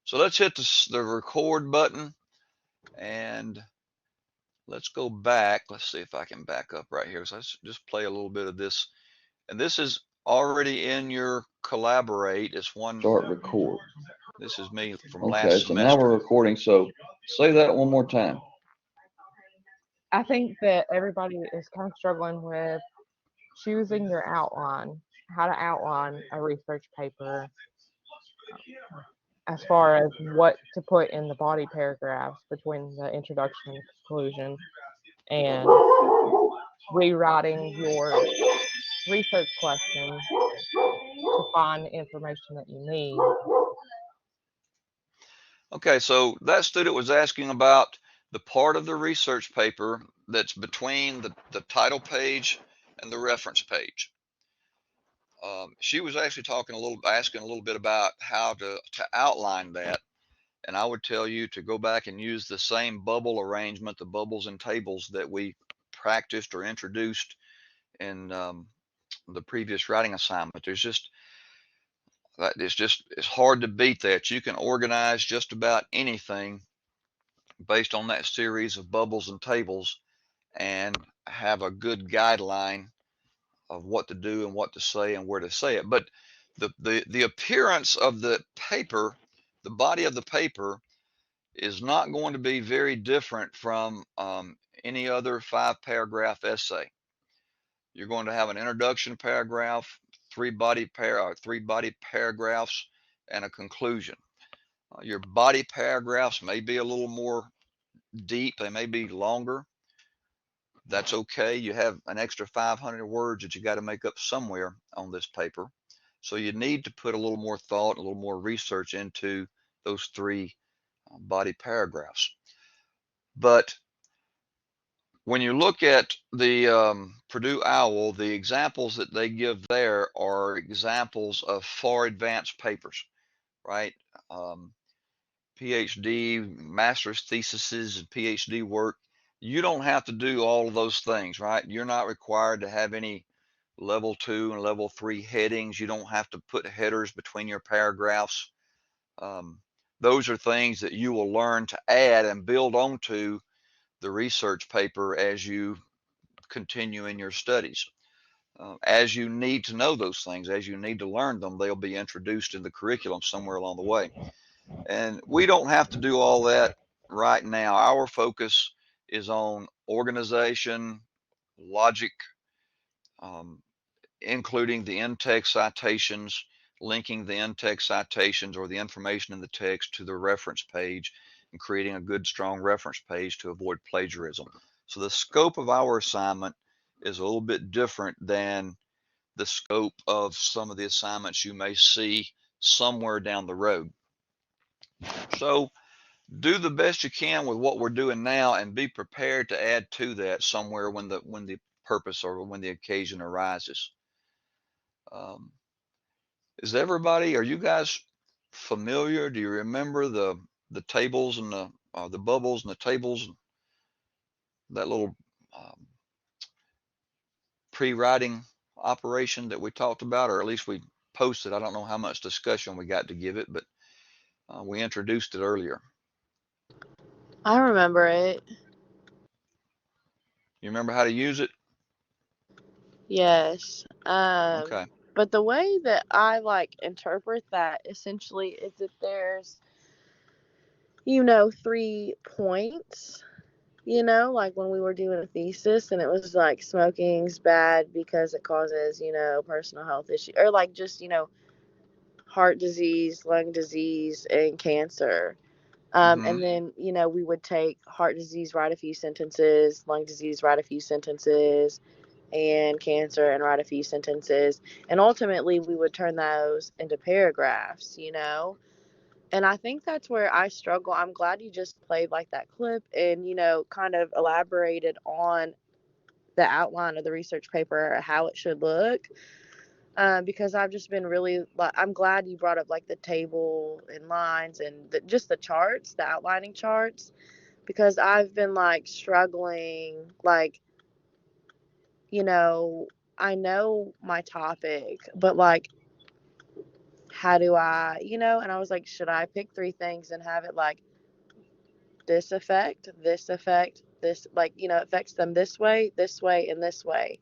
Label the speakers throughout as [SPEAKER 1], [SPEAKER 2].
[SPEAKER 1] So let's hit the record button and let's go back. Let's see if I can back up right here. So let's just play a little bit of this. And this is already in your Collaborate. It's one.
[SPEAKER 2] Start record.
[SPEAKER 1] This is me from
[SPEAKER 2] Okay,
[SPEAKER 1] last
[SPEAKER 2] so now we're
[SPEAKER 1] semester.
[SPEAKER 2] recording. So say that one more time.
[SPEAKER 3] I think that everybody is kind of struggling with choosing their outline, how to outline a research paper, as far as what to put in the body paragraphs between the introduction and conclusion, and rewriting your research questions to find the information that you need.
[SPEAKER 1] Okay, so that student was asking about the part of the research paper that's between the title page and the reference page. She was actually asking a little bit about how to outline that. And I would tell you to go back and use the same bubble arrangement, the bubbles and tables that we practiced or introduced in the previous writing assignment. It's hard to beat that. You can organize just about anything based on that series of bubbles and tables and have a good guideline of what to do and what to say and where to say it. But the appearance of the paper, the body of the paper, is not going to be very different from any other 5-paragraph essay. You're going to have an introduction paragraph, three body paragraphs, and a conclusion. Your body paragraphs may be a little more deep, they may be longer. That's okay. You have an extra 500 words that you got to make up somewhere on this paper. So you need to put a little more thought, a little more research into those three body paragraphs. But when you look at the Purdue OWL, the examples that they give there are examples of far advanced papers, right? PhD, master's theses, and PhD work. You don't have to do all of those things, right? You're not required to have any level 2 and level 3 headings. You don't have to put headers between your paragraphs. Those are things that you will learn to add and build onto the research paper as you continue in your studies. As you need to know those things, as you need to learn them, they'll be introduced in the curriculum somewhere along the way. And we don't have to do all that right now. Our focus is on organization, logic, including the in-text citations, linking the in-text citations or the information in the text to the reference page, and creating a good, strong reference page to avoid plagiarism. So the scope of our assignment is a little bit different than the scope of some of the assignments you may see somewhere down the road. So do the best you can with what we're doing now and be prepared to add to that somewhere when the purpose or when the occasion arises. Are you guys familiar? Do you remember the tables and the bubbles and the tables, that little pre-writing operation that we talked about, or at least we posted? I don't know how much discussion we got to give it, but we introduced it earlier.
[SPEAKER 4] I remember it.
[SPEAKER 1] You remember how to use it?
[SPEAKER 4] Yes.
[SPEAKER 1] Okay.
[SPEAKER 4] But the way that I interpret that essentially is that there's 3 points, like when we were doing a thesis and it was like smoking's bad because it causes, personal health issues, or just, heart disease, lung disease, and cancer. And then, we would take heart disease, write a few sentences, lung disease, write a few sentences, and cancer, and write a few sentences. And ultimately, we would turn those into paragraphs, And I think that's where I struggle. I'm glad you just played that clip and, kind of elaborated on the outline of the research paper, how it should look. Because I've just been really, I'm glad you brought up the table and lines and just the charts, the outlining charts, because I've been struggling, I know my topic, but how do I, and I was like, should I pick 3 things and have it like this effect, this, like, affects them this way, and this way?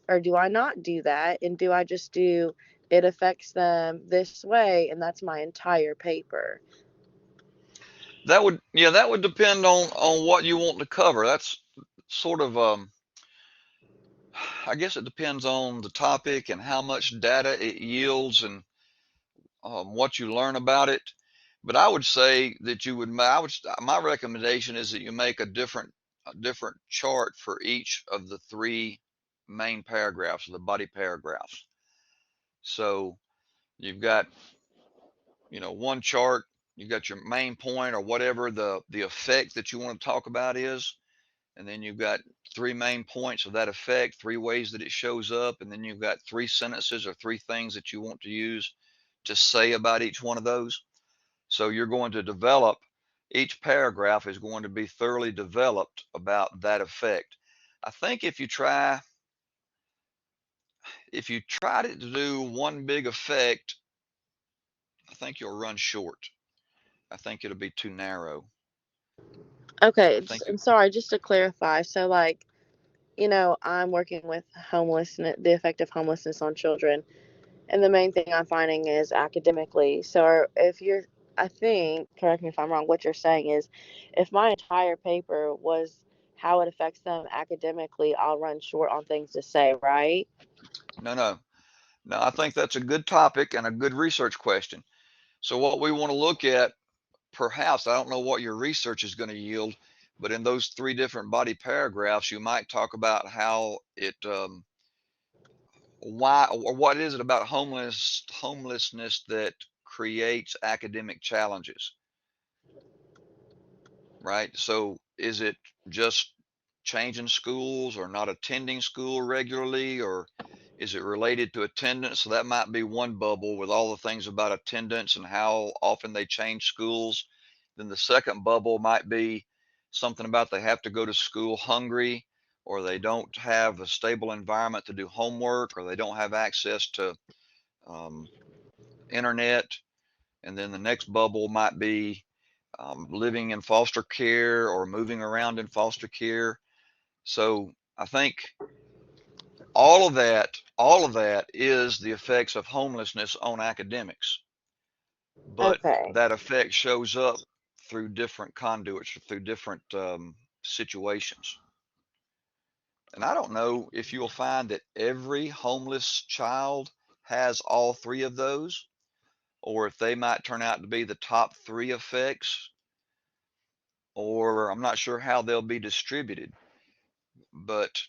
[SPEAKER 4] Or do I not do that? And do I just do it affects them this way and that's my entire paper?
[SPEAKER 1] That would, yeah, that would depend on what you want to cover. That's sort of I guess it depends on the topic and how much data it yields and what you learn about it. But I would say that my recommendation is that you make a different chart for each of the three main paragraphs, the body paragraphs. So you've got, one chart, you've got your main point or whatever the effect that you want to talk about is, and then you've got three main points of that effect, three ways that it shows up, and then you've got three sentences or three things that you want to use to say about each one of those. So you're going to develop, each paragraph is going to be thoroughly developed about that effect. I think if you try to do one big effect, I think you'll run short. I think it'll be too narrow.
[SPEAKER 4] Okay,
[SPEAKER 1] I think
[SPEAKER 4] and sorry, just to clarify, so like, I'm working with homelessness, the effect of homelessness on children, and the main thing I'm finding is academically. So if you're, I think, correct me if I'm wrong, what you're saying is if my entire paper was how it affects them academically, I'll run short on things to say, right?
[SPEAKER 1] no, no, no. I think that's a good topic and a good research question. So what we want to look at, perhaps, I don't know what your research is going to yield, but in those three different body paragraphs, you might talk about how why or what is it about homelessness that creates academic challenges, right? So is it just changing schools or not attending school regularly, or is it related to attendance? So that might be one bubble with all the things about attendance and how often they change schools. Then the second bubble might be something about they have to go to school hungry, or they don't have a stable environment to do homework, or they don't have access to um, internet. And then the next bubble might be living in foster care or moving around in foster care. So I think all of that is the effects of homelessness on academics, but
[SPEAKER 4] Okay.
[SPEAKER 1] that effect shows up through different conduits or through different situations. And I don't know if you'll find that every homeless child has all three of those, or if they might turn out to be the top three effects, or I'm not sure how they'll be distributed. But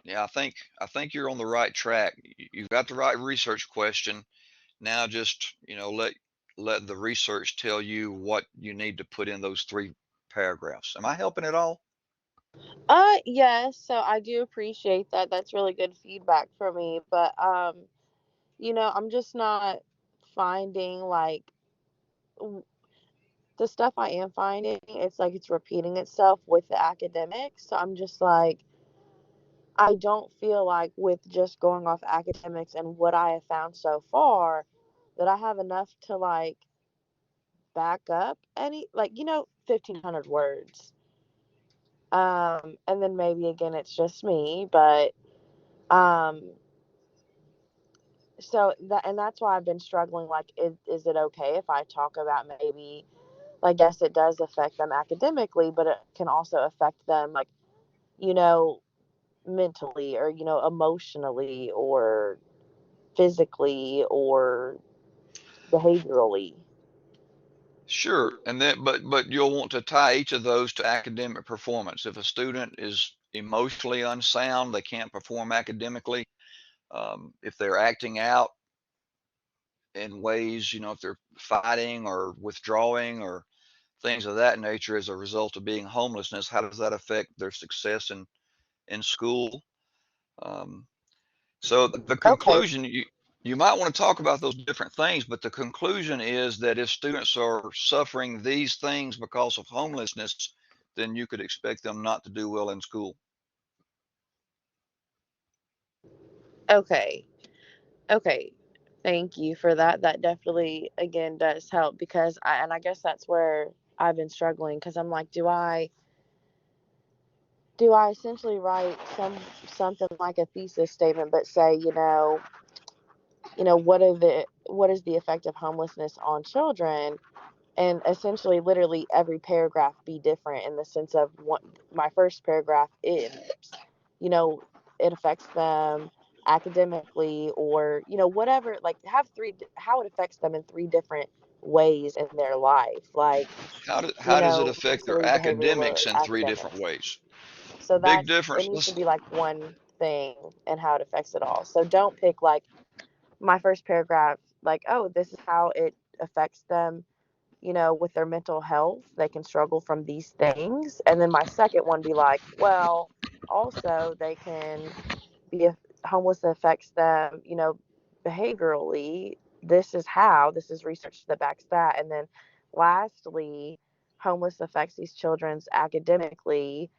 [SPEAKER 1] yeah, I think you're on the right track. You've got the right research question. Now just, let the research tell you what you need to put in those three paragraphs. Am I helping at all?
[SPEAKER 4] Yes, so I do appreciate that. That's really good feedback for me, but I'm just not finding like the stuff I am finding, it's like it's repeating itself with the academics. So I'm just like, I don't feel like with just going off academics and what I have found so far that I have enough to like back up any, like, 1,500 words. And then maybe again, it's just me, but, um, so that's why I've been struggling. Like, is it okay if I talk about maybe, like, yes, it does affect them academically, but it can also affect them, like, you know, mentally or, emotionally or physically or behaviorally.
[SPEAKER 1] Sure. And then, but you'll want to tie each of those to academic performance. If a student is emotionally unsound, they can't perform academically. If they're acting out in ways, if they're fighting or withdrawing or things of that nature as a result of being homelessness, how does that affect their success in school? Um, so the
[SPEAKER 4] Okay.
[SPEAKER 1] conclusion, you might want to talk about those different things, but the conclusion is that if students are suffering these things because of homelessness, then you could expect them not to do well in school.
[SPEAKER 4] Okay. Okay. Thank you for that. That definitely, again, does help because I guess that's where I've been struggling because I'm like, do I essentially write something like a thesis statement, but say, what is the effect of homelessness on children, and essentially, literally every paragraph be different in the sense of what my first paragraph is, you know, it affects them academically or whatever, like have how it affects them in three different ways in their life, like
[SPEAKER 1] How does it affect their
[SPEAKER 4] mentally, behaviorally,
[SPEAKER 1] academics
[SPEAKER 4] or
[SPEAKER 1] in three different
[SPEAKER 4] academics.
[SPEAKER 1] ways?
[SPEAKER 4] So
[SPEAKER 1] Big
[SPEAKER 4] it
[SPEAKER 1] difference.
[SPEAKER 4] needs to be like one thing and how it affects it all. So don't pick like my first paragraph, like, oh, this is how it affects them, with their mental health. They can struggle from these things. And then my second one be like, well, also they can be homeless affects them, behaviorally. This is research that backs that. And then lastly, homeless affects these children's academically,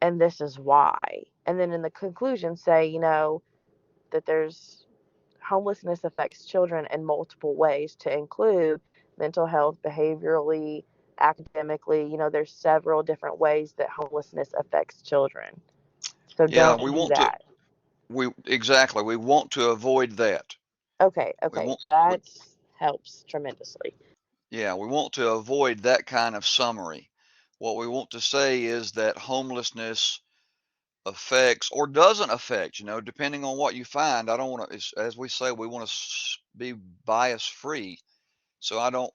[SPEAKER 4] and this is why. And then in the conclusion say, that there's homelessness affects children in multiple ways to include mental health, behaviorally, academically. There's several different ways that homelessness affects children. So
[SPEAKER 1] Yeah,
[SPEAKER 4] don't
[SPEAKER 1] we
[SPEAKER 4] do
[SPEAKER 1] want to.
[SPEAKER 4] that.
[SPEAKER 1] We want to avoid that.
[SPEAKER 4] Okay,
[SPEAKER 1] We
[SPEAKER 4] okay.
[SPEAKER 1] want. We,
[SPEAKER 4] That helps tremendously.
[SPEAKER 1] yeah, we want to avoid that kind of summary. What we want to say is that homelessness affects or doesn't affect, depending on what you find. I don't want to, as we say, we want to be bias free. So I don't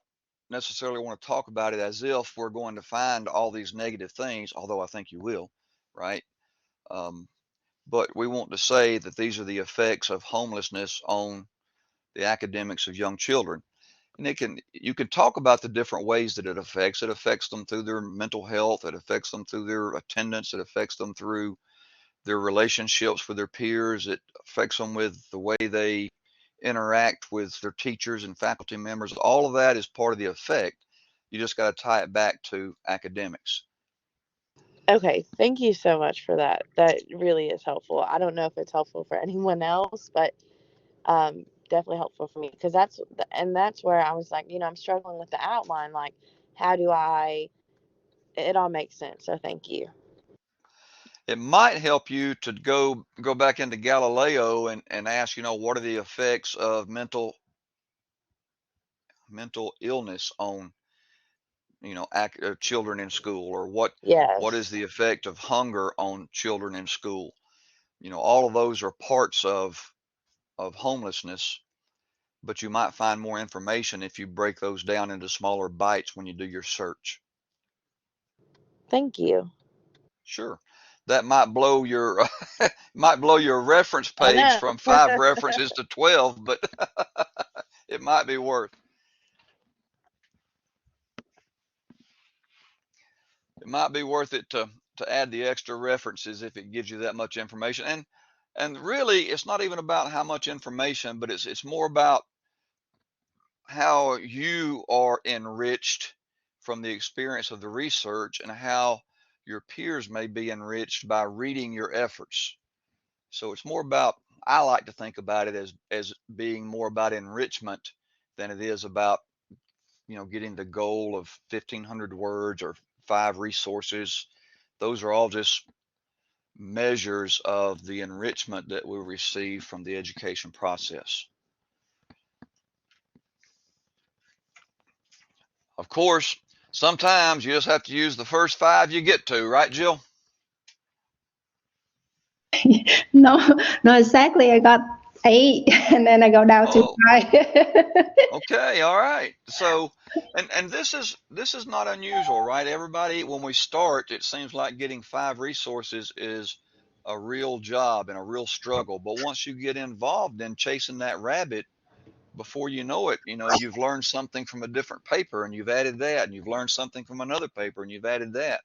[SPEAKER 1] necessarily want to talk about it as if we're going to find all these negative things, although I think you will, right? Um, but we want to say that these are the effects of homelessness on the academics of young children. And you can talk about the different ways that it affects. It affects them through their mental health. It affects them through their attendance. It affects them through their relationships with their peers. It affects them with the way they interact with their teachers and faculty members. All of that is part of the effect. You just got to tie it back to academics.
[SPEAKER 4] Okay, thank you so much for that. That really is helpful. I don't know if it's helpful for anyone else, but definitely helpful for me because that's where I was like, I'm struggling with the outline. Like, how do I? It all makes sense. So thank you.
[SPEAKER 1] It might help you to go back into Galileo and ask, what are the effects of mental illness on children in school, or what is
[SPEAKER 4] Yes.
[SPEAKER 1] the effect of hunger on children in school. All of those are parts of homelessness, but you might find more information if you break those down into smaller bites when you do your search.
[SPEAKER 4] Thank you.
[SPEAKER 1] Sure. That might blow your might blow your reference
[SPEAKER 4] I
[SPEAKER 1] page
[SPEAKER 4] know.
[SPEAKER 1] from 5 references to 12, but it might be worth it to add the extra references if it gives you that much information. And really, it's not even about how much information, but it's more about how you are enriched from the experience of the research and how your peers may be enriched by reading your efforts. So it's more about, I like to think about it as being more about enrichment than it is about, getting the goal of 1,500 words or 5 resources. Those are all just measures of the enrichment that we receive from the education process. Of course, sometimes you just have to use the first 5 you get to, right, Jill?
[SPEAKER 5] No, not exactly. I got 8, and then I go down to
[SPEAKER 1] Oh,
[SPEAKER 5] 5.
[SPEAKER 1] okay, all right. So, and this is not unusual, right? Everybody, when we start, it seems like getting 5 resources is a real job and a real struggle. But once you get involved in chasing that rabbit, before you know it, you've learned something from a different paper and you've added that, and you've learned something from another paper and you've added that.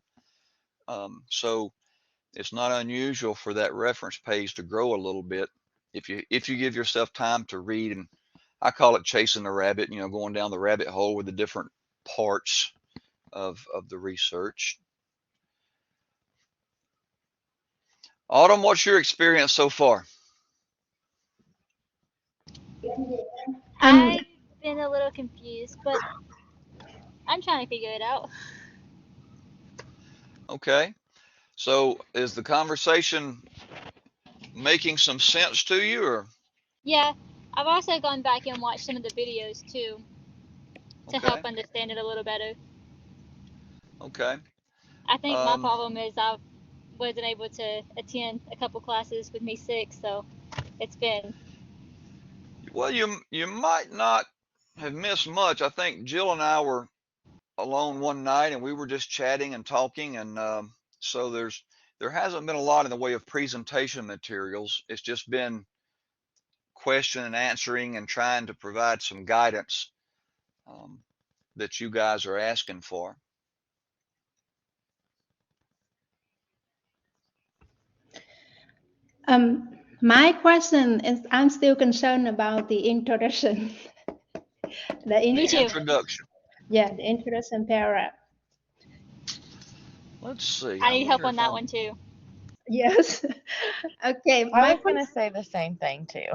[SPEAKER 1] So it's not unusual for that reference page to grow a little bit if you give yourself time to read. And I call it chasing the rabbit, going down the rabbit hole with the different parts of the research. Autumn, what's your experience so far?
[SPEAKER 5] Um,
[SPEAKER 6] I've been a little confused, but I'm trying to figure it out.
[SPEAKER 1] Okay. So is the conversation making some sense to you, or
[SPEAKER 6] Yeah, I've also gone back and watched some of the videos too to
[SPEAKER 1] okay?
[SPEAKER 6] help understand it a little better.
[SPEAKER 1] Okay.
[SPEAKER 6] I think my
[SPEAKER 1] Um,
[SPEAKER 6] problem is I wasn't able to attend a couple classes with me sick, so it's been.
[SPEAKER 1] well, you might not have missed much. I think Jill and I were alone one night, and we were just chatting and talking, and so there hasn't been a lot in the way of presentation materials. It's just been question and answering and trying to provide some guidance um, that you guys are asking for.
[SPEAKER 5] my question is, I'm still concerned about the introduction.
[SPEAKER 6] Me
[SPEAKER 1] The
[SPEAKER 6] too.
[SPEAKER 1] introduction.
[SPEAKER 5] Yeah, the introduction paragraph.
[SPEAKER 1] Let's see.
[SPEAKER 6] I
[SPEAKER 1] I
[SPEAKER 6] need help
[SPEAKER 1] wonder
[SPEAKER 6] on
[SPEAKER 1] if
[SPEAKER 6] that
[SPEAKER 1] I'm.
[SPEAKER 6] one too.
[SPEAKER 5] Yes. Okay,
[SPEAKER 3] I
[SPEAKER 5] my
[SPEAKER 3] was gonna
[SPEAKER 5] question.
[SPEAKER 3] say the same thing too.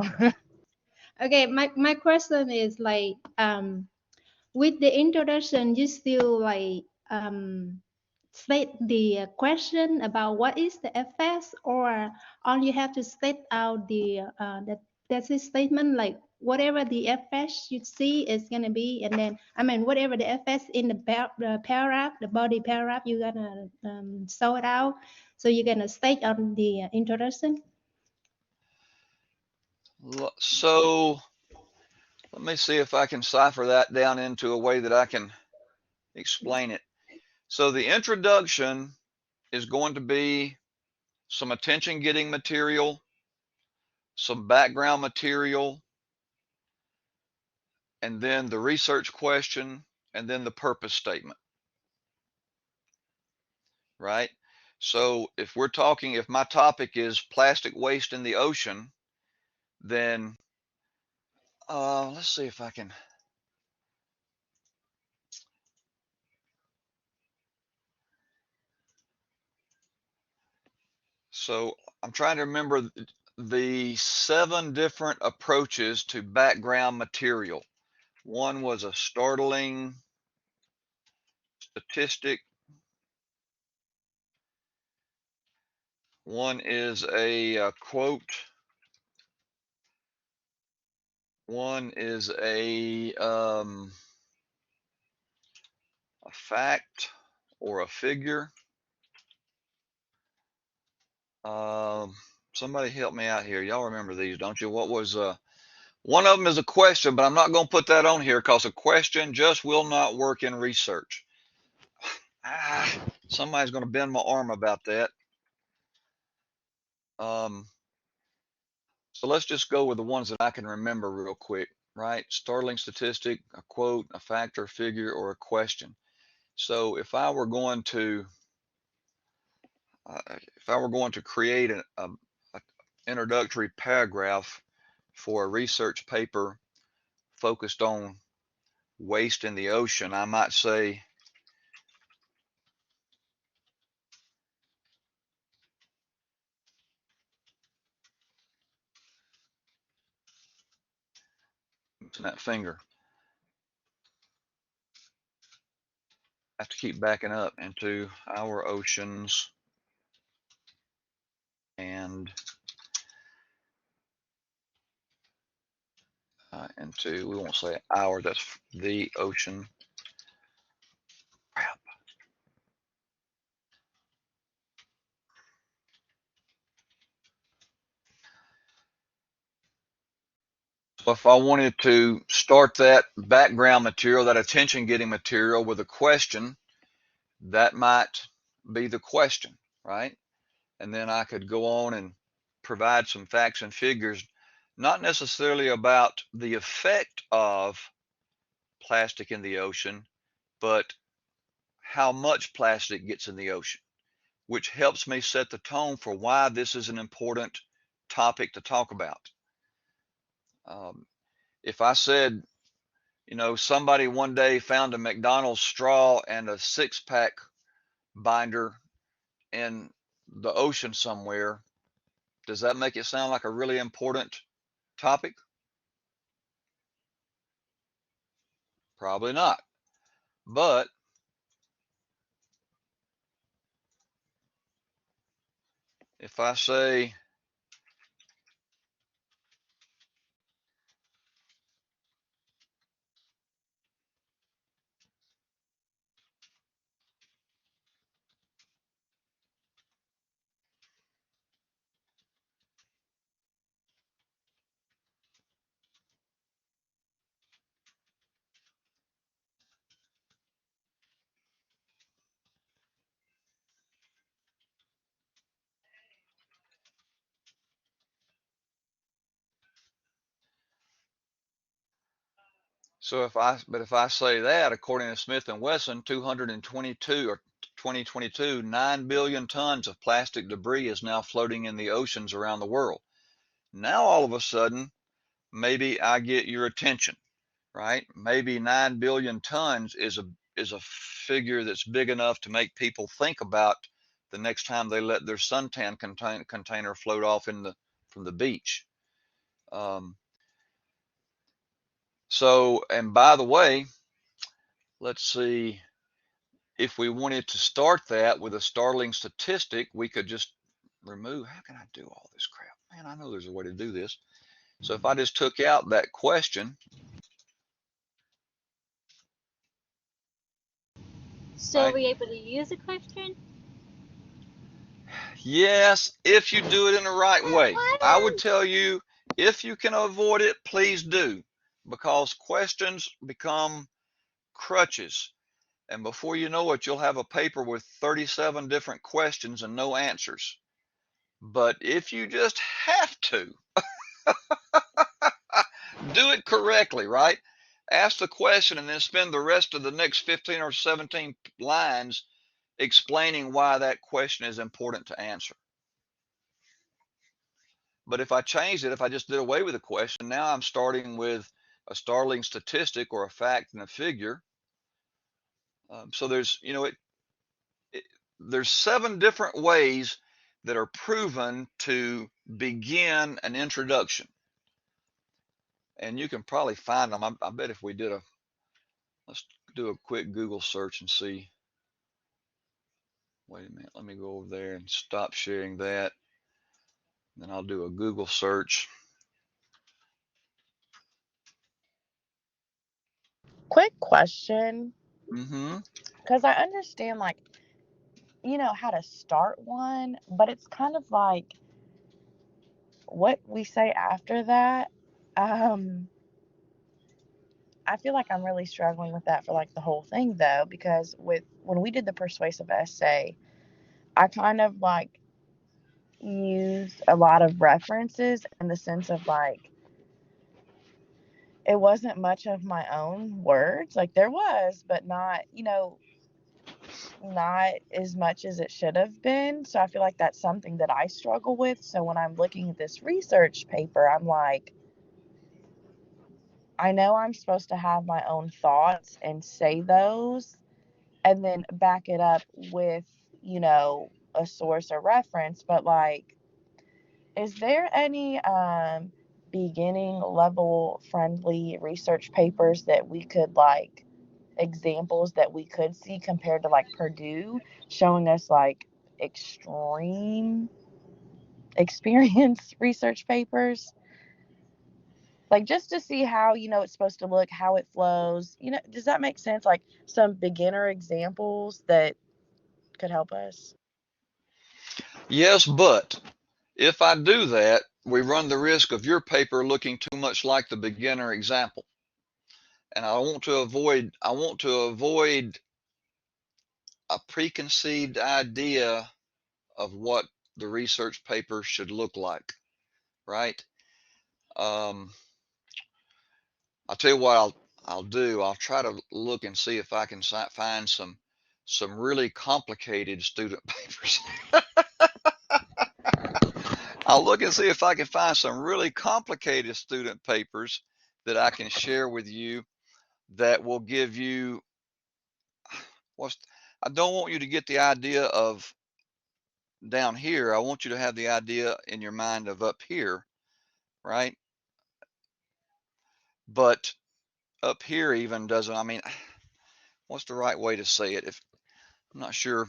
[SPEAKER 5] Okay, my question is like, with the introduction, you still like state the question about what is the FS, or all you have to state out that's a statement like whatever the FS you see is gonna be, and then I mean whatever the FS in the paragraph, the body paragraph, you're gonna sort out. So you're gonna state on the introduction.
[SPEAKER 1] So let me see if I can cipher that down into a way that I can explain it. So the introduction is going to be some attention getting material, some background material, and then the research question, and then the purpose statement, right? So if we're talking, if my topic is plastic waste in the ocean, then let's see if I can. So I'm trying to remember the 7 different approaches to background material. One was a startling statistic. One is a quote. One is a fact or a figure. Um, Somebody help me out here. Y'all remember these, don't you? What was one of them is a question, but I'm not going to put that on here because a question just will not work in research. Somebody's going to bend my arm about that. Um, so let's just go with the ones that I can remember real quick, right? Startling statistic, a quote, a fact or figure, or a question. So if I were going to create a introductory paragraph for a research paper focused on waste in the ocean, I might say, that finger. I have to keep backing up into our oceans and into, we won't say our, that's the ocean. Crap. So if I wanted to start that background material, that attention getting material with a question, that might be the question, right? And then I could go on and provide some facts and figures, not necessarily about the effect of plastic in the ocean, but how much plastic gets in the ocean, which helps me set the tone for why this is an important topic to talk about. Um, if I said, somebody one day found a McDonald's straw and a 6-pack binder in the ocean somewhere, does that make it sound like a really important topic? Probably not. But if I say so if I say that, according to Smith and Wesson, 222 or 2022, 9 billion tons of plastic debris is now floating in the oceans around the world. Now all of a sudden, maybe I get your attention, right? Maybe 9 billion tons is a figure that's big enough to make people think about the next time they let their suntan container float off from the beach. So, and by the way, let's see, if we wanted to start that with a startling statistic, we could just remove, how can I do all this crap? Man, I know there's a way to do this. So if I just took out that question.
[SPEAKER 6] So
[SPEAKER 1] Right?
[SPEAKER 6] are we able to use a question?
[SPEAKER 1] Yes, if you do it in the right way. I would tell you, if you can avoid it, please do, because questions become crutches. And before you know it, you'll have a paper with 37 different questions and no answers. But if you just have to, do it correctly, right? Ask the question and then spend the rest of the next 15 or 17 lines explaining why that question is important to answer. But if I changed it, if I just did away with the question, now I'm starting with a startling statistic or a fact and a figure. So there's, there's 7 different ways that are proven to begin an introduction. And you can probably find them. I bet if we did let's do a quick Google search and see. Wait a minute, let me go over there and stop sharing that. Then I'll do a Google search.
[SPEAKER 4] Quick question,
[SPEAKER 1] Mm-hmm.
[SPEAKER 4] because I understand, like, how to start one, but it's kind of like what we say after that. Um, I feel like I'm really struggling with that for like the whole thing though, because when we did the persuasive essay, I kind of like used a lot of references in the sense of like it wasn't much of my own words. Like there was, but not, not as much as it should have been. So I feel like that's something that I struggle with. So when I'm looking at this research paper, I'm like, I know I'm supposed to have my own thoughts and say those and then back it up with, a source or reference, but like, is there any beginning level friendly research papers that we could like examples that we could see compared to like Purdue showing us like extreme experience research papers? Like just to see how, it's supposed to look, how it flows. Does that make sense? Like some beginner examples that could help us.
[SPEAKER 1] Yes, but if I do that, we run the risk of your paper looking too much like the beginner example. And I want to avoid a preconceived idea of what the research paper should look like, right? Um, I'll tell you what I'll do. I'll try to look and see if I can find some really complicated student papers. I'll look and see if I can find some really complicated student papers that I can share with you that will give you what's I don't want you to get the idea of down here. I want you to have the idea in your mind of up here, right? But up here even doesn't, I mean, what's the right way to say it? If I'm not sure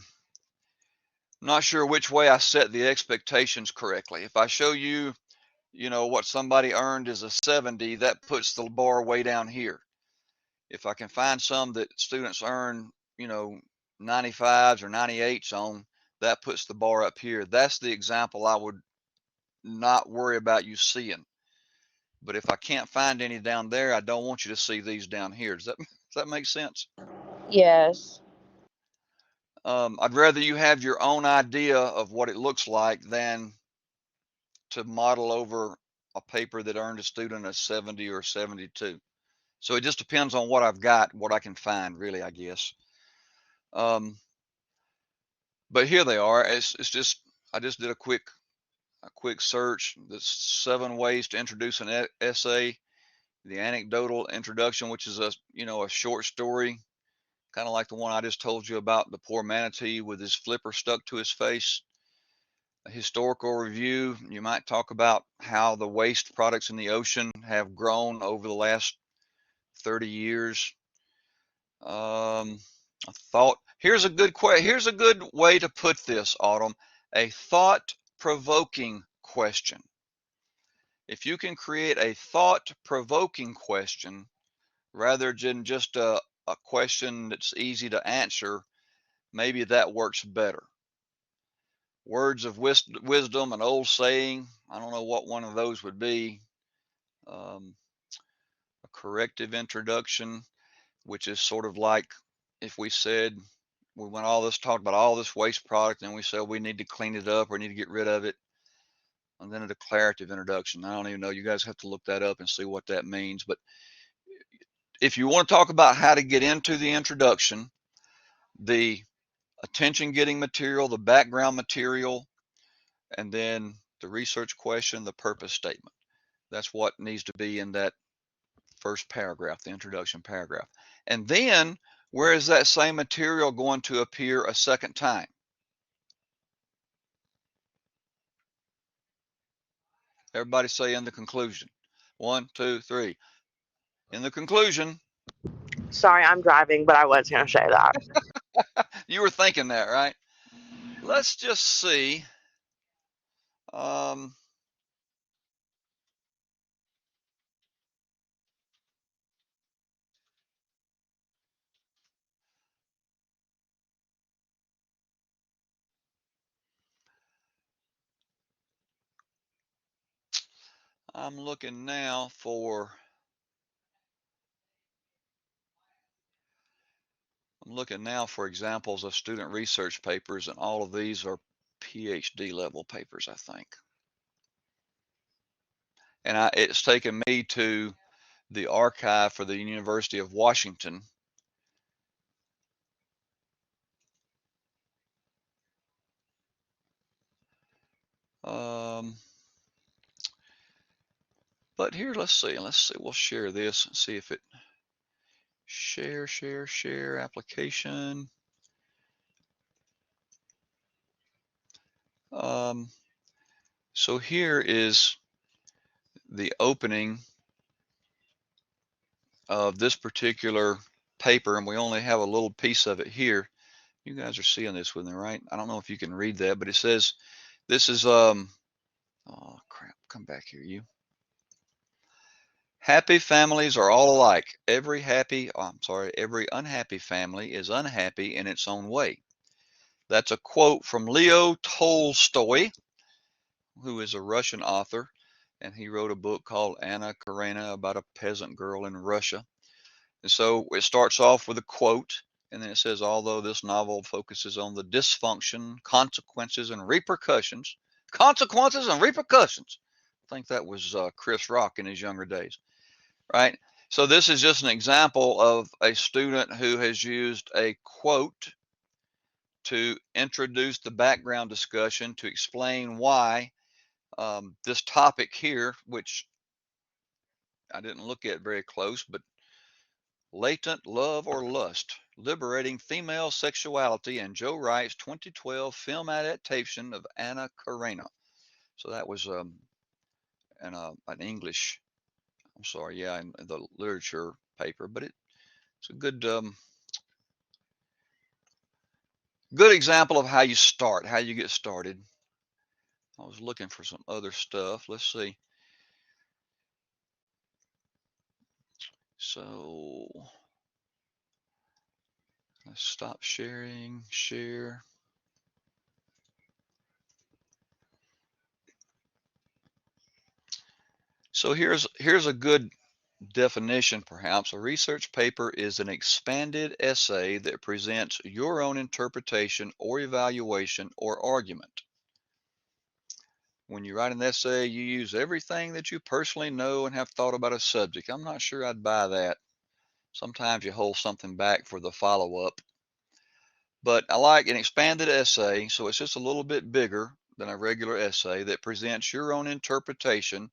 [SPEAKER 1] which way I set the expectations correctly. If I show you, what somebody earned is a 70, that puts the bar way down here. If I can find some that students earn, 95s or 98s on, that puts the bar up here. That's the example I would not worry about you seeing. But if I can't find any down there, I don't want you to see these down here. Does that make sense?
[SPEAKER 4] Yes.
[SPEAKER 1] I'd rather you have your own idea of what it looks like than to model over a paper that earned a student a 70 or 72. So it just depends on what I've got, what I can find, really, I guess. But here they are. It's just, I just did a quick search. There's 7 ways to introduce an essay. The anecdotal introduction, which is a short story, kind of like the one I just told you about, the poor manatee with his flipper stuck to his face. A historical review, you might talk about how the waste products in the ocean have grown over the last 30 years. A thought. Here's a good way to put this, Autumn. A thought-provoking question. If you can create a thought-provoking question rather than just a question that's easy to answer, maybe that works better. Words of wisdom, an old saying. I don't know what one of those would be. A corrective introduction, which is sort of like if we said we went talked about all this waste product, and we said we need to clean it up or need to get rid of it, and then a declarative introduction. I don't even know. You guys have to look that up and see what that means. But if you want to talk about how to get into the introduction, the attention-getting material, the background material, and then the research question, the purpose statement. That's what needs to be in that first paragraph, the introduction paragraph. And then, where is that same material going to appear a second time? Everybody say in the conclusion. 1, 2, 3. In the conclusion.
[SPEAKER 4] Sorry, I'm driving, but I was going to say that.
[SPEAKER 1] You were thinking that, right? Let's just see. I'm looking now for examples of student research papers, and all of these are PhD level papers, I think. And it's taken me to the archive for the University of Washington. But here, let's see. We'll share this and see if it share application. So here is the opening of this particular paper, and we only have a little piece of it here. You guys are seeing this with me, right? I don't know if you can read that, but it says this is oh crap, come back here, you. Happy families are all alike. Every unhappy family is unhappy in its own way. That's a quote from Leo Tolstoy, who is a Russian author, and he wrote a book called Anna Karenina about a peasant girl in Russia. And so it starts off with a quote, and then it says, although this novel focuses on the dysfunction, consequences, and repercussions. I think that was Chris Rock in his younger days, right? So this is just an example of a student who has used a quote to introduce the background discussion, to explain why this topic here, which I didn't look at very close, but latent love or lust, liberating female sexuality in Joe Wright's 2012 film adaptation of Anna Karenina. So that was an English, in the literature paper, but it's a good example of how you start, how you get started. I was looking for some other stuff. Let's see. So let's stop sharing, share. So here's a good definition, perhaps. A research paper is an expanded essay that presents your own interpretation or evaluation or argument. When you write an essay, you use everything that you personally know and have thought about a subject. I'm not sure I'd buy that. Sometimes you hold something back for the follow-up. But I like an expanded essay, so it's just a little bit bigger than a regular essay that presents your own interpretation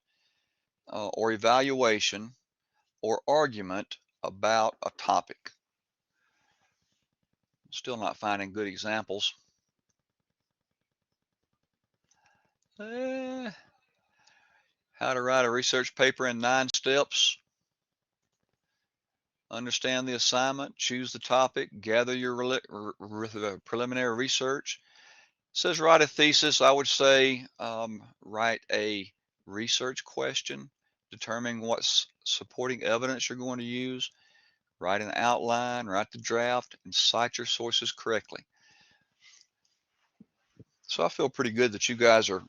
[SPEAKER 1] or evaluation or argument about a topic. Still not finding good examples. How to write a research paper in 9 steps. Understand the assignment, choose the topic, gather your preliminary research. It says write a thesis. I would say write a research question, determining what supporting evidence you're going to use, write an outline, write the draft, and cite your sources correctly. So I feel pretty good that you guys are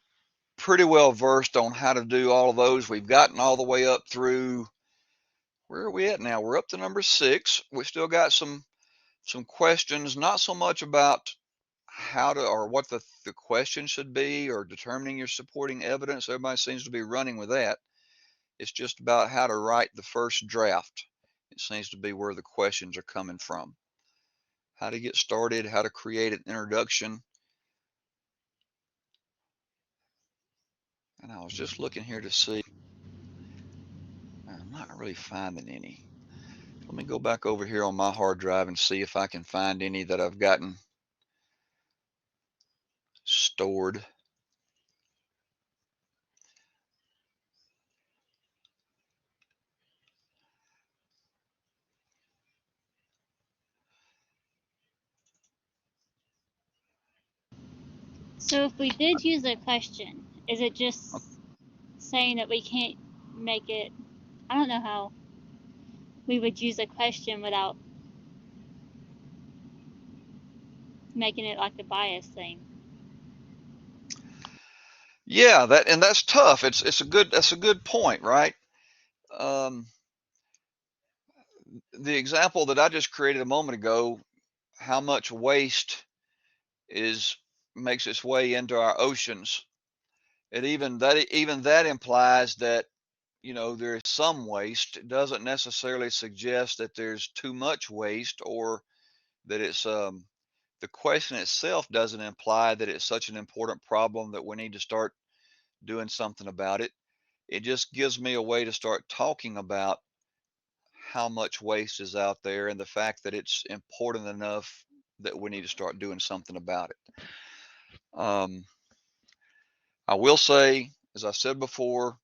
[SPEAKER 1] pretty well versed on how to do all of those. We've gotten all the way up through, where are we at now? We're up to number 6. We still got some questions, not so much about how to or what the question should be or determining your supporting evidence. Everybody seems to be running with that. It's just about how to write the first draft. It seems to be where the questions are coming from. How to get started, how to create an introduction. And I was just looking here to see. I'm not really finding any. Let me go back over here on my hard drive and see if I can find any that I've gotten stored.
[SPEAKER 6] So if we did use a question, is it just saying that we can't make it? I don't know how we would use a question without making it like a bias thing.
[SPEAKER 1] Yeah, that's tough. That's a good point, right? The example that I just created a moment ago, how much waste makes its way into our oceans. Even that implies that there is some waste. It doesn't necessarily suggest that there's too much waste or that it's the question itself doesn't imply that it's such an important problem that we need to start doing something about it. It just gives me a way to start talking about how much waste is out there and the fact that it's important enough that we need to start doing something about it. I will say, as I said before,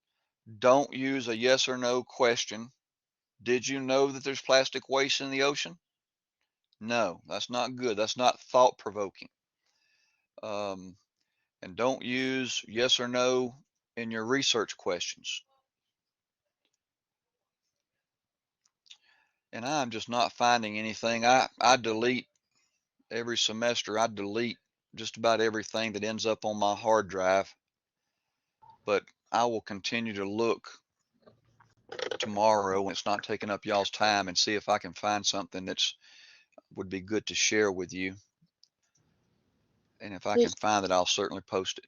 [SPEAKER 1] don't use a yes or no question. Did you know that there's plastic waste in the ocean? No, that's not good. That's not thought-provoking. And don't use yes or no in your research questions. And I'm just not finding anything. I delete every semester. I delete just about everything that ends up on my hard drive. But I will continue to look tomorrow when it's not taking up y'all's time and see if I can find something that's would be good to share with you. And if I can find it, I'll certainly post it.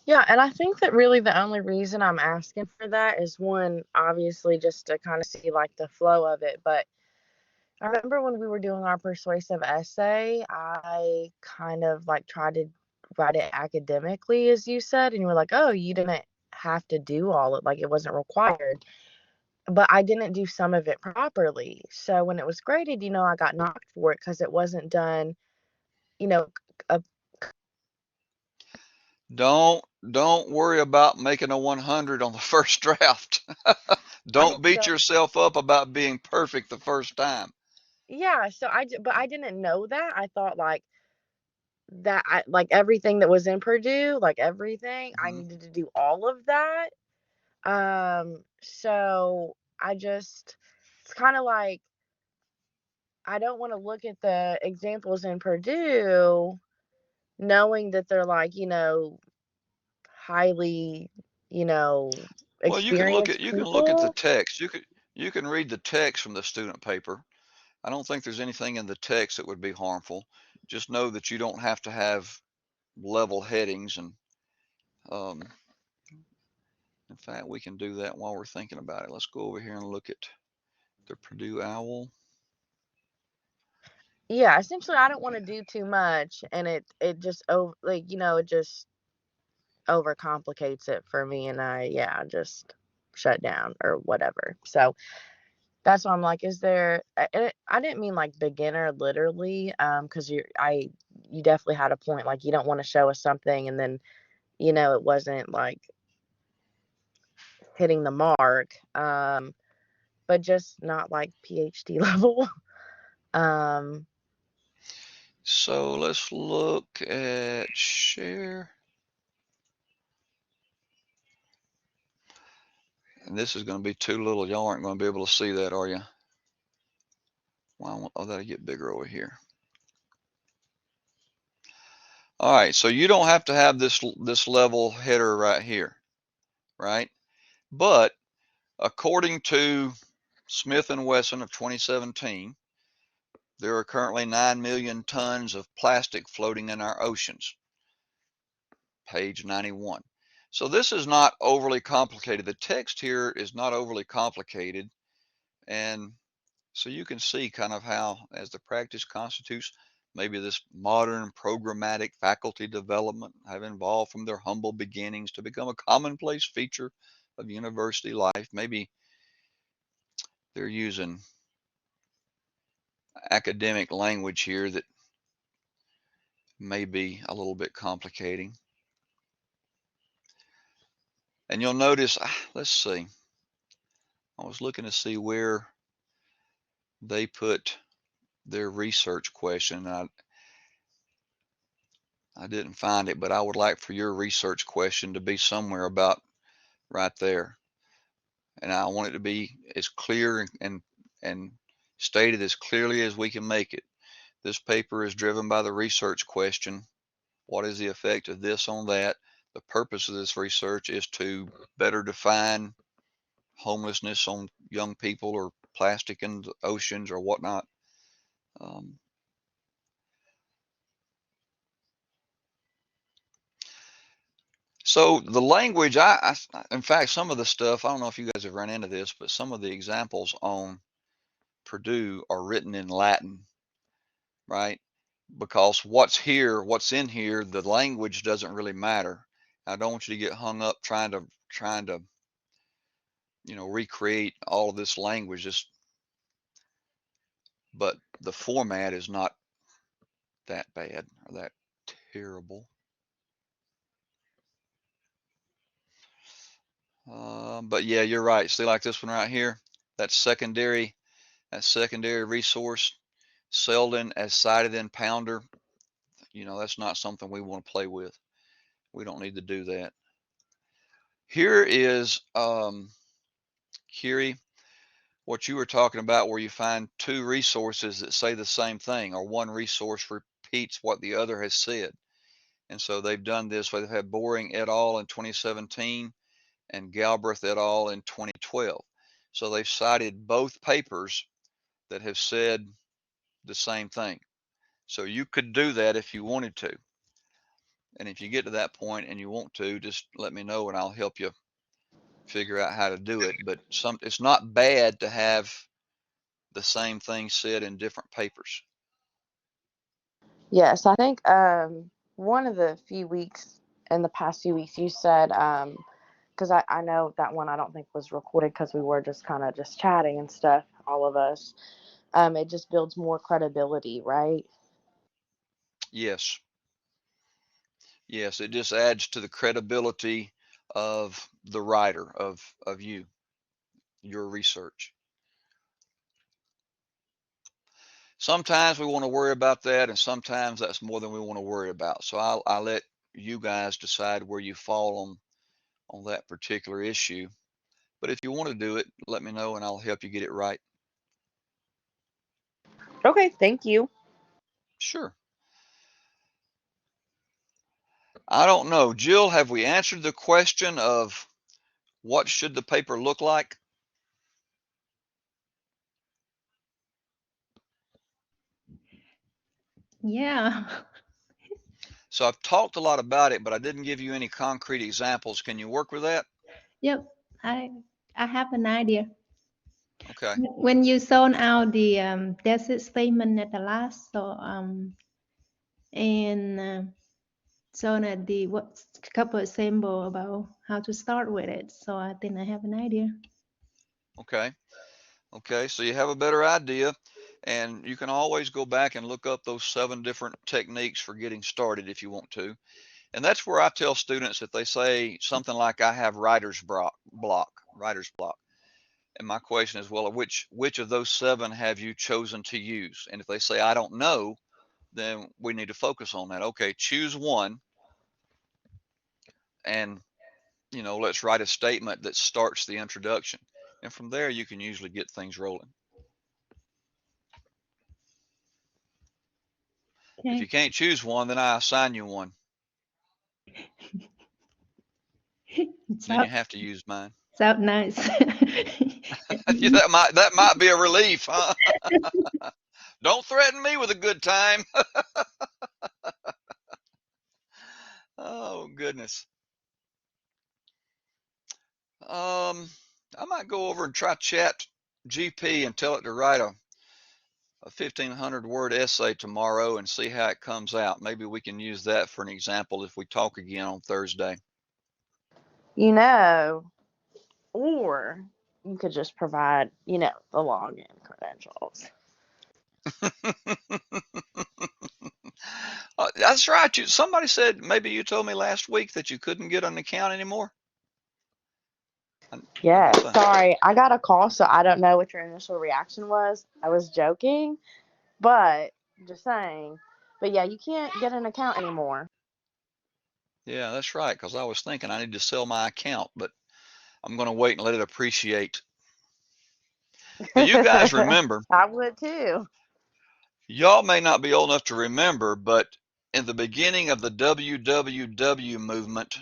[SPEAKER 4] Yeah, and I think that really the only reason I'm asking for that is one, obviously just to kind of see like the flow of it. But I remember when we were doing our persuasive essay, I kind of like tried to write it academically, as you said, and you were like, oh, you didn't have to do all it, like it wasn't required. But I didn't do some of it properly. So when it was graded, I got knocked for it because it wasn't done, you know, a
[SPEAKER 1] Don't worry about making a 100 on the first draft. Don't beat
[SPEAKER 4] So
[SPEAKER 1] yourself up about being perfect the first time.
[SPEAKER 4] yeah, but I didn't know that. I thought like everything that was in Purdue, like everything, I
[SPEAKER 1] Mhm.
[SPEAKER 4] needed to do all of that. So it's kind of like I don't want to look at the examples in Purdue knowing that they're like, highly, you know,
[SPEAKER 1] Well,
[SPEAKER 4] experienced
[SPEAKER 1] you can look at the
[SPEAKER 4] people.
[SPEAKER 1] text. You can read the text from the student paper. I don't think there's anything in the text that would be harmful. Just know that you don't have to have level headings, and um, in fact, we can do that while we're thinking about it. Let's go over here and look at the Purdue OWL.
[SPEAKER 4] Yeah, essentially I don't want to do too much and it just over like, it just overcomplicates it for me and just shut down or whatever. So that's why I'm like, is there I didn't mean like beginner literally, because you definitely had a point, like you don't want to show us something and then, it wasn't like hitting the mark. But just not like PhD level. Um,
[SPEAKER 1] So let's look at share. And this is going to be too little. Y'all aren't going to be able to see that, are you? Well, oh, that'll get bigger over here. All right, so you don't have to have this level header right here, right? But according to Smith and Wesson of 2017, there are currently 9 million tons of plastic floating in our oceans. Page 91. So this is not overly complicated. The text here is not overly complicated, and so you can see kind of how, as the practice constitutes, maybe this modern programmatic faculty development have evolved from their humble beginnings to become a commonplace feature of university life. Maybe they're using academic language here that may be a little bit complicating. And you'll notice, let's see, I was looking to see where they put their research question. I didn't find it, but I would like for your research question to be somewhere about right there. And I want it to be as clear and stated as clearly as we can make it. This paper is driven by the research question. What is the effect of this on that? The purpose of this research is to better define homelessness on young people or plastic in the oceans or whatnot. Um, so the language, in fact, some of the stuff, I don't know if you guys have run into this, but some of the examples on Purdue are written in Latin, right? Because what's in here, the language doesn't really matter. I don't want you to get hung up trying to recreate all of this language. But the format is not that bad or that terrible. But yeah, you're right. See, like this one right here, that secondary resource, Selden as cited in Pounder. That's not something we want to play with. We don't need to do that. Here is Curie, what you were talking about, where you find two resources that say the same thing, or one resource repeats what the other has said. And so they've done this. They've had Boring et al. In 2017 and Galbraith et al. In 2012. So they've cited both papers that have said the same thing. So you could do that if you wanted to. And if you get to that point and you want to, just let me know and I'll help you figure out how to do it. But it's not bad to have the same thing said in different papers.
[SPEAKER 4] yes, I think one of the few weeks in the past few weeks you said, because I know that one I don't think was recorded because we were just kind of just chatting and stuff, all of us. It just builds more credibility, right?
[SPEAKER 1] Yes. Yes, it just adds to the credibility of the writer, of you. your research. Sometimes we want to worry about that, and sometimes that's more than we want to worry about. So I'll let you guys decide where you fall on that particular issue. But if you want to do it, let me know and I'll help you get it right.
[SPEAKER 4] Okay, thank you.
[SPEAKER 1] Sure. I don't know. Jill, have we answered the question of what should the paper look like?
[SPEAKER 5] Yeah.
[SPEAKER 1] So I've talked a lot about it, but I didn't give you any concrete examples. Can you work with that?
[SPEAKER 5] Yep. I have an idea.
[SPEAKER 1] Okay.
[SPEAKER 5] When you zone out the desert statement at the last, so and zone at the what's a couple example about how to start with it. So I think I have an idea.
[SPEAKER 1] Okay. Okay. So you have a better idea, and you can always go back and look up those 7 different techniques for getting started if you want to. And that's where I tell students, if they say something like, I have writer's block. And my question is, well, which of those 7 have you chosen to use? And if they say, I don't know, then we need to focus on that. Okay, choose one, and let's write a statement that starts the introduction. And from there, you can usually get things rolling. If you
[SPEAKER 5] Okay.
[SPEAKER 1] can't choose one, then I assign you one. Then you have to use mine.
[SPEAKER 5] Sound nice.
[SPEAKER 1] That might be a relief, huh? Don't threaten me with a good time. Oh, goodness. I might go over and try Chat GP and tell it to write a 1,500-word essay tomorrow and see how it comes out. Maybe we can use that for an example if we talk again on Thursday.
[SPEAKER 4] Or you could just provide, the login credentials.
[SPEAKER 1] That's right. Somebody said, maybe you told me last week that you couldn't get an account anymore.
[SPEAKER 4] Yeah, sorry. I got a call, so I don't know what your initial reaction was. I was joking, but just saying. But yeah, you can't get an account anymore.
[SPEAKER 1] Yeah, that's right, because I was thinking I need to sell my account, but I'm going to wait and let it appreciate. Now, you guys remember,
[SPEAKER 4] I would too.
[SPEAKER 1] y'all may not be old enough to remember, but in the beginning of the www movement,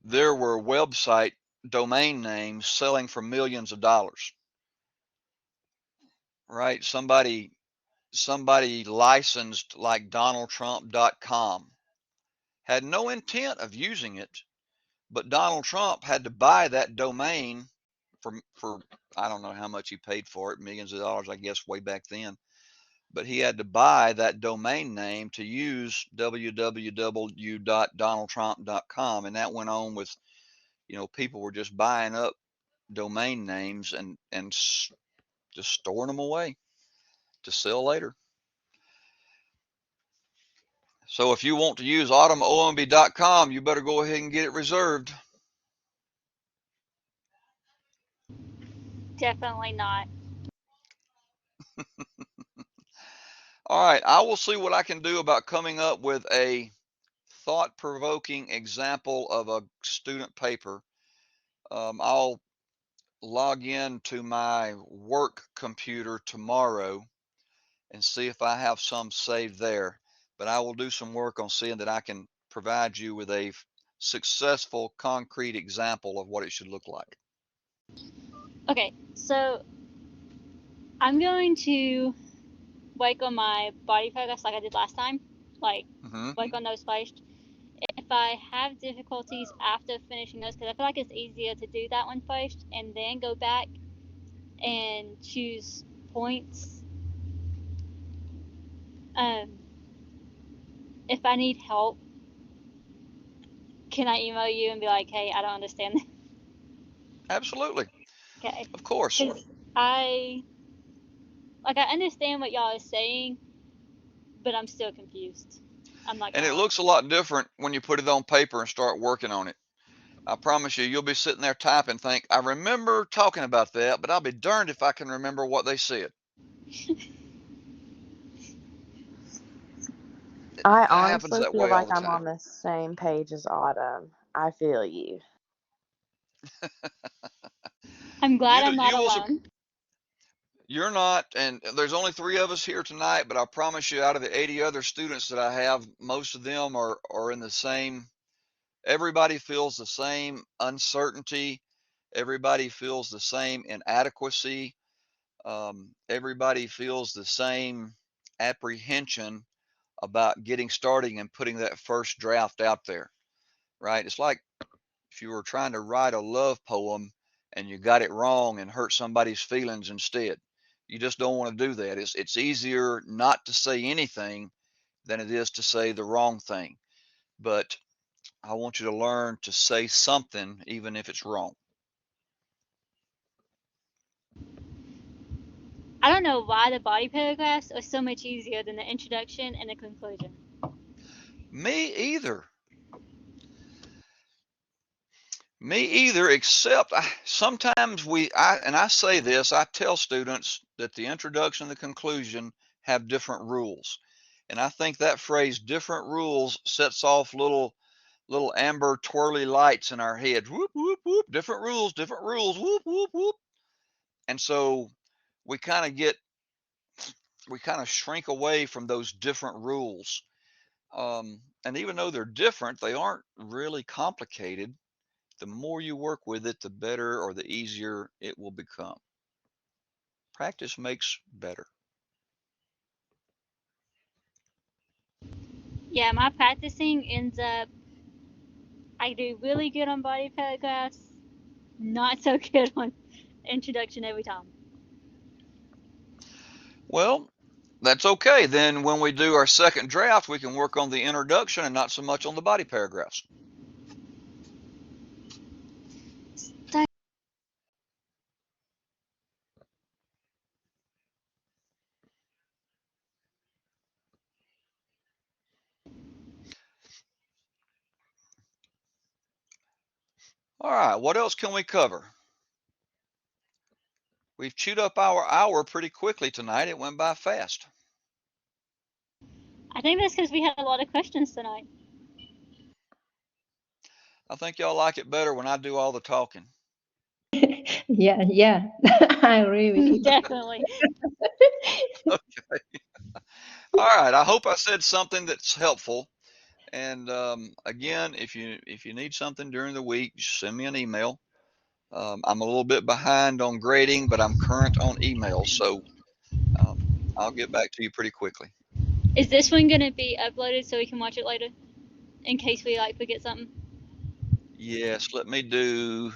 [SPEAKER 1] there were website domain names selling for millions of dollars, right? Somebody licensed like DonaldTrump.com, had no intent of using it, but Donald Trump had to buy that domain for I don't know how much he paid for it, millions of dollars, I guess, way back then. But he had to buy that domain name to use www.donaldtrump.com, and that went on with, people were just buying up domain names and just storing them away to sell later. So if you want to use autumnomb.com, you better go ahead and get it reserved.
[SPEAKER 6] Definitely not.
[SPEAKER 1] All right, I will see what I can do about coming up with a thought-provoking example of a student paper. I'll log in to my work computer tomorrow and see if I have some saved there. But I will do some work on seeing that I can provide you with a successful, concrete example of what it should look like.
[SPEAKER 6] Okay, so I'm going to work on my body focus like I did last time, like work on those first. If I have difficulties after finishing those, because I feel like it's easier to do that one first and then go back and choose points. If I need help, can I email you and be like, hey, I don't understand this?
[SPEAKER 1] Absolutely.
[SPEAKER 6] Okay.
[SPEAKER 1] Of course.
[SPEAKER 6] Because I understand what y'all are saying, but I'm still confused. I'm not
[SPEAKER 1] And
[SPEAKER 6] gonna
[SPEAKER 1] it
[SPEAKER 6] lie.
[SPEAKER 1] looks a lot different when you put it on paper and start working on it. I promise you, you'll be sitting there typing, think, I remember talking about that, but I'll be darned if I can remember what they said.
[SPEAKER 4] I
[SPEAKER 1] It happens
[SPEAKER 4] honestly
[SPEAKER 1] that
[SPEAKER 4] feel
[SPEAKER 1] way all
[SPEAKER 4] like
[SPEAKER 1] the
[SPEAKER 4] I'm
[SPEAKER 1] time.
[SPEAKER 4] on the same page as Autumn. I feel you.
[SPEAKER 6] I'm glad I'm not
[SPEAKER 1] You will.
[SPEAKER 6] alone.
[SPEAKER 1] You're not, and there's only 3 of us here tonight, but I promise you, out of the 80 other students that I have, most of them are in the same. Everybody feels the same uncertainty. Everybody feels the same inadequacy. Everybody feels the same apprehension about getting started and putting that first draft out there, right? It's like if you were trying to write a love poem and you got it wrong and hurt somebody's feelings instead. You just don't want to do that. It's easier not to say anything than it is to say the wrong thing. But I want you to learn to say something even if it's wrong.
[SPEAKER 6] I don't know why the body paragraphs are so much easier than the introduction and the conclusion.
[SPEAKER 1] Me either. Me either, except sometimes I say this, I tell students that the introduction and the conclusion have different rules. And I think that phrase, different rules, sets off little amber twirly lights in our head. Whoop, whoop, whoop, different rules, whoop, whoop, whoop. And so we kind of shrink away from those different rules. And even though they're different, they aren't really complicated. The more you work with it, the better or the easier it will become. Practice makes better.
[SPEAKER 6] Yeah, my practicing ends up, I do really good on body paragraphs, not so good on introduction every time.
[SPEAKER 1] Well, that's okay. Then when we do our second draft, we can work on the introduction and not so much on the body paragraphs. All right, what else can we cover? We've chewed up our hour pretty quickly tonight. It went by fast.
[SPEAKER 6] I think that's because we had a lot of questions tonight.
[SPEAKER 1] I think y'all like it better when I do all the talking.
[SPEAKER 5] Yeah, I agree with you.
[SPEAKER 6] Definitely.
[SPEAKER 1] Okay. All right. I hope I said something that's helpful. And again, if you need something during the week, just send me an email. I'm a little bit behind on grading, but I'm current on emails, so I'll get back to you pretty quickly.
[SPEAKER 6] Is this one going to be uploaded so we can watch it later? In case we forget something?
[SPEAKER 1] Yes, let me do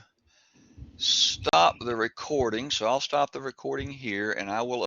[SPEAKER 1] stop the recording. So I'll stop the recording here and I will